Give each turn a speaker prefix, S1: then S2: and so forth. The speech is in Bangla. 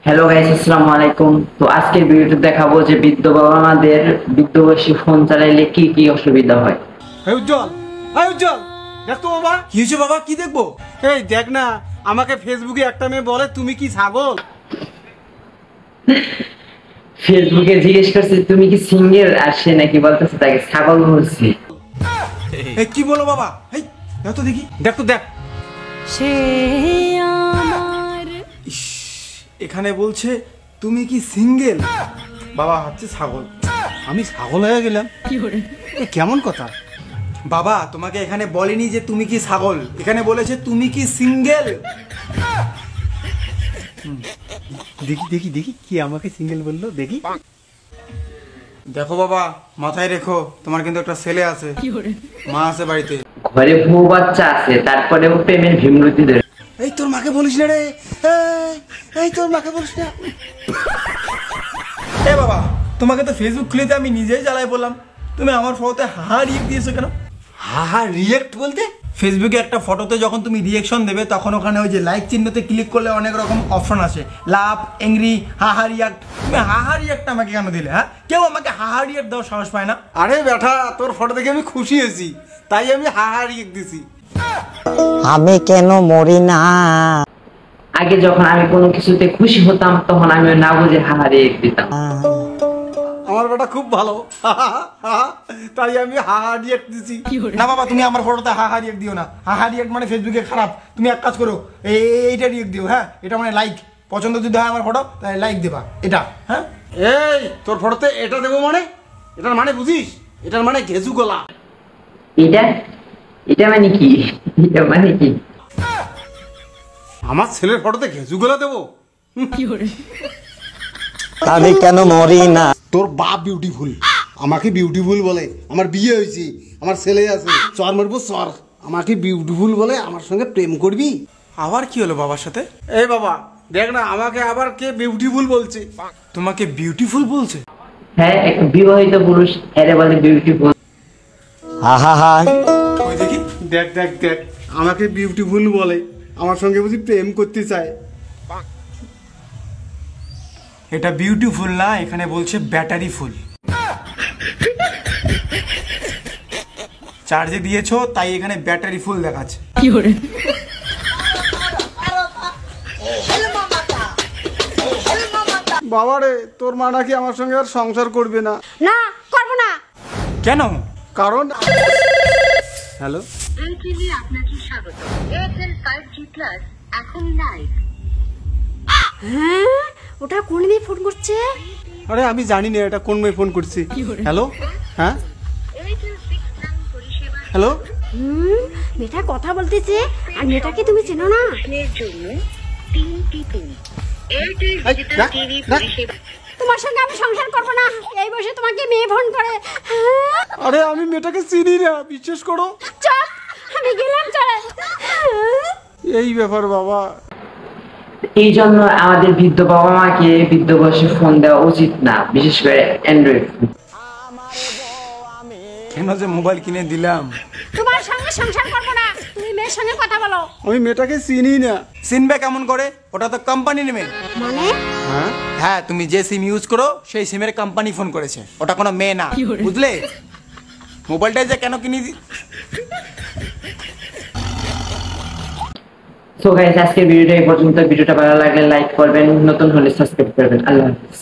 S1: হ্যালো গাইস, আসসালামু আলাইকুম। তো আজকের ভিডিওতে দেখাবো যে বৃদ্ধ বাবা মাদের বৃদ্ধ বয়সী ফোন চালাইলে কি কি অসুবিধা হয়।
S2: এই উজ্জ্বল, এই উজ্জ্বল, দেখ তো বাবা।
S3: কি হয়েছে বাবা? কি দেখবো?
S2: এই দেখ না, আমাকে ফেসবুকে একটা মেয়ে বলে তুমি কি ছাগল।
S1: ফেসবুকে জিজ্ঞেস করছে তুমি কি সিঙ্গেল, আর সে নাকি বলতেছে তাকে ছাগল বলছি।
S3: এই কি বলো বাবা? এই দেখো তো দেখি।
S2: দেখ তো দেখ।
S4: সে আমার
S3: ইস, এখানে বলছে তুমি কি সিঙ্গেল। বাবা হচ্ছে ছাগল।
S2: আমি ছাগল হয়ে গেলাম?
S4: কি করে?
S2: এ কেমন কথা?
S3: বাবা তোমাকে এখানে বলেনি যে তুমি কি ছাগল, এখানে বলেছে তুমি কি সিঙ্গেল।
S2: দেখি দেখি দেখি কি আমাকে সিঙ্গেল বললো, দেখি।
S3: দেখো বাবা, মাথায় রেখো তোমার কিন্তু একটা ছেলে আছে,
S4: কি করে?
S3: মা আছে বাড়িতে।
S1: ঘরে বউ বাচ্চা আছে, তারপরেও প্রেমের ভীমরতি ধরে।
S3: এই তোর মাকে বলিস না রে, এই তোর মাকে বলিস না। এ বাবা, তোমাকে তো ফেসবুক খুলে আমি নিজেই জ্বালাই বললাম, তুমি আমার ফটোতে হাহা রিয়েক্ট দিয়েছো কেন?
S2: হাহা রিয়েক্ট বলতে?
S3: ফেসবুকে একটা ফটোতে যখন তুমি রিয়েকশন দেবে তখন ওখানে ওই যে লাইক চিহ্নতে ক্লিক করলে অনেক রকম অপশন আসে, লাভ, এংরি, হাহা রিয়াক্ট। তুমি হাহা রিয়াক্ট আমাকে কেন দিলে? হ্যাঁ, কেউ আমাকে হাহা রিয়াক্ট দেওয়ার সাহস পায় না। আরে বেটা, তোর ফটো দেখে আমি খুশি হয়েছি, তাই আমি হাহা রিয়াক্ট দিছি।
S5: আমি কেন মরি না?
S1: আগে যখন আমি কোনো কিছুতে খুশি হতাম তখন আমি না বুঝে হাহারে দিতাম।
S3: আমার বেটা খুব ভালো, তাই আমি হাহা রিয়াক্ট দিছি।
S4: কি করে?
S3: না বাবা, তুমি আমার ফটোতে হাহা রিয়াক্ট দিও না। হাহা রিয়াক্ট মানে ফেসবুকে খারাপ। তুমি এক কাজ করো, এইটা রিয়াক্ট দিও। হ্যাঁ, এটা মানে লাইক। পছন্দ যদি হয় আমার ফটো, তাহলে লাইক দেবা এটা। হ্যাঁ, এই তোর ফটোতে এটা দেবো মানে, এটার মানে বুঝিস? এটার মানে ঘেজু গলা।
S1: এটা এটা মানে কি? এটা মানে কি?
S3: আমার ছেলের ফটোতে ঘেজু গলা দেবো?
S4: কি করে?
S5: আমি কেন মরি না?
S6: তোর বাপ বিউটিফুল, আমাকে বিউটিফুল বলে। আমার বিয়ে হয়েছে, আমার ছেলে আছে, চর মারবো চর। আমাকে বিউটিফুল বলে, আমার সঙ্গে প্রেম করবি?
S3: আবার কি হলো বাবার সাথে? এই বাবা দেখ না, আমাকে আবার কে বিউটিফুল বলছে? তোমাকে বিউটিফুল বলছে?
S1: হ্যাঁ, এক বিবাহিত পুরুষ এরে বলে বিউটিফুল।
S5: আহা,
S3: ওই দেখি, দেখ দেখ দেখ, আমাকে বিউটিফুল বলে, আমার সঙ্গে বুঝি প্রেম করতে চায়। এটা বিউটিফুল না, এখানে বলছে ব্যাটারি ফুল। চার্জে দিয়েছো তাই এখানে ব্যাটারি ফুল দেখাচ্ছে।
S4: কি করে?
S6: বাবা রে, তোর মা নাকি আমার সঙ্গে আর সংসার করবে না।
S7: না, করব না।
S3: কেন?
S6: কারণ হ্যালো,
S8: এয়ারটেলে আপনাকে স্বাগত। এয়ারটেল 5G প্লাস এখন লাইভ।
S7: হ্যাঁ, ওটা কোন দিয়ে ফোন করছে?
S6: আরে আমি জানি না এটা কোন মেয়ে ফোন করছে।
S4: কি করে?
S6: হ্যালো, হ্যাঁ,
S8: এয়ারটেল 6 পরিষেবা
S6: হ্যালো।
S7: মেয়েটা কথা বলতেছে, আর মেয়েটাকে তুমি চেনো না?
S8: এর জন্য 3 টিপুন। এয়ারটেল ডিজিটাল টিভি পরিষেবা।
S7: তোমার সঙ্গে আমি সংসার করব না। এই বয়সে তোমাকে মেয়ে ফোন করে? হ্যাঁ?
S6: আরে আমি মেয়েটাকে চিনি না, বিশ্বাস করো।
S7: চুপ, আমি গেলাম চলে।
S6: এই ব্যাপার বাবা।
S1: এই জন্য আমাদের বৃদ্ধ বাবা মাকে বৃদ্ধ বয়সে ফোন দেওয়া উচিত না, বিশেষ করে অ্যান্ড্রয়েড ফোন।
S3: কেন যে মোবাইল কিনে দিলাম?
S7: তোমার সঙ্গে সংসার করব না। তুমি মেয়ের সঙ্গে কথা বলো।
S6: আমি মেয়েটাকে চিনি না।
S3: চিনবে কেমন করে? ওটা তো কোম্পানির মেয়ে।
S7: মানে?
S3: হ্যাঁ, তুমি যে সিম ইউজ করো সেই সিমের কোম্পানি ফোন করেছে, ওটা কোনো মেয়ে না,
S4: কি করে?
S3: বুঝলে? মোবাইলটা যে কেন কিনে
S1: সো গাইস, আজকের ভিডিওটা এই পর্যন্ত। ভিডিওটা ভালো লাগলে লাইক করবেন, নতুন হলে সাবস্ক্রাইব করবেন। আল্লাহ হাফেজ।